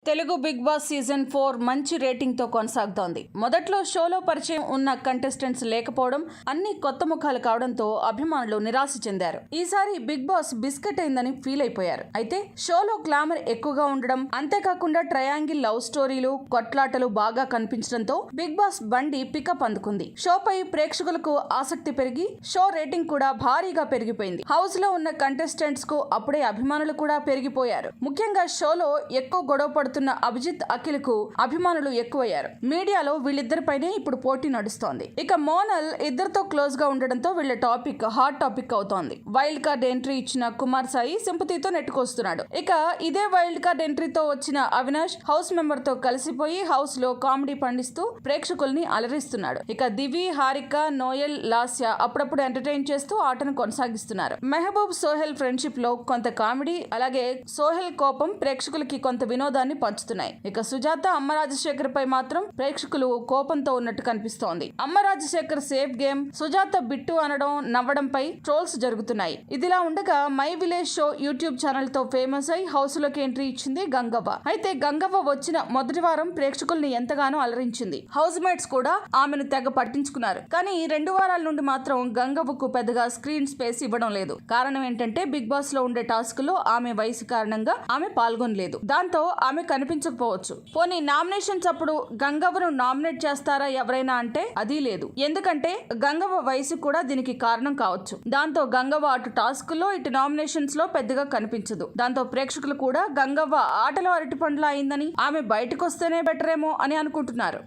Telugu big boss season 4 మంచి rating తో కొనసాగుతోంది. మొదట్లో షోలో పరిచయం ఉన్న కంటెస్టెంట్స్ లేకపోవడం, అన్ని కొత్త ముఖాలు కావడంతో అభిమానులు నిరాశ చెందారు. ఈసారి బిగ్ బాస్ బిస్కెట్ అయిందని ఫీల్ అయిపోయారు. అయితే షోలో గ్లామర్ ఎక్కువగా ఉండడం, అంతేకాకుండా ట్రయాంగిల్ లవ్ స్టోరీలు, కొట్లాటలు బాగా కనిపించడంతో బిగ్ బాస్ బండి పికప్ అందుకుంది. షోపై ప్రేక్షకులకు ఆసక్తి పెరిగి షో రేటింగ్ కూడా భారీగా పెరిగిపోయింది. హౌస్ లో ఉన్న కంటెస్టెంట్స్ కు అప్పుడే అభిమానులు కూడా పెరిగిపోయారు. ముఖ్యంగా షోలో ఎక్కువ గొడవ అభిజిత్, అఖిల్ కు అభిమానులు ఎక్కువయ్యారు. మీడియాలో వీళ్ళిద్దరిపైనే ఇప్పుడు పోటీ నడుస్తోంది. ఇక మోనల్ ఇద్దరితో క్లోజ్ గా ఉండడంతో వీళ్ళ టాపిక్ హాట్ టాపిక్ అవుతోంది. వైల్డ్ కార్డ్ ఎంట్రీ ఇచ్చిన కుమార్ సాయి సింపతితో నెట్టుకొస్తున్నాడు. ఇక ఇదే వైల్డ్ కార్డ్ ఎంట్రీతో వచ్చిన అవినాష్ హౌస్ మెంబర్ తో కలిసిపోయి హౌస్ లో కామెడీ పండిస్తూ ప్రేక్షకుల్ని అలరిస్తున్నాడు. ఇక దివి, హారిక, నోయల్, లాస్య అప్పుడప్పుడు ఎంటర్టైన్ చేస్తూ ఆటను కొనసాగిస్తున్నారు. మెహబూబ్, సోహెల్ ఫ్రెండ్షిప్ లో కొంత కామెడీ, అలాగే సోహెల్ కోపం ప్రేక్షకులకి కొంత వినోదాన్ని పంచుతున్నాయి. ఇక సుజాత, అమ్మ రాజశేఖర్ పై మాత్రం ప్రేక్షకులు కోపంతో ఉన్నట్టు కనిపిస్తోంది. అమ్మ రాజశేఖర్ సేఫ్ గేమ్, సుజాత బిట్టు అనడం, నవ్వడంపై ట్రోల్స్ జరుగుతున్నాయి. ఇదిలా ఉండగా my village show YouTube channel తో ఫేమస్ అయి హౌస్ లోకి ఎంట్రీ ఇచ్చింది గంగవ్వ. అయితే గంగవ్వ వచ్చిన మొదటి వారం ప్రేక్షకుల్ని ఎంతగానో అలరించింది. హౌస్ మేట్స్ కూడా ఆమెను తెగ పట్టించుకున్నారు. కానీ 2 వారాల నుండి మాత్రం గంగవ్వకు పెద్దగా స్క్రీన్ స్పేస్ ఇవ్వడం లేదు. కారణం ఏంటంటే బిగ్ బాస్ లో ఉండే టాస్క్ లో ఆమె వయసు కారణంగా ఆమె పాల్గొనలేదు. దాంతో ఆమె కనిపించకపోవచ్చు. పోనీ నామినేషన్స్ అప్పుడు గంగవ్వను నామినేట్ చేస్తారా ఎవరైనా అంటే అది లేదు. ఎందుకంటే గంగవ్వ వయసు కూడా దీనికి కారణం కావచ్చు. దాంతో గంగవ్వ అటు టాస్క్ లో ఇటు నామినేషన్స్ లో పెద్దగా కనిపించదు. దాంతో ప్రేక్షకులు కూడా గంగవ్వ ఆటలో అరటిపండ్ల అయిందని, ఆమె బయటకు వస్తేనే బెటర్ ఏమో అని అనుకుంటున్నారు.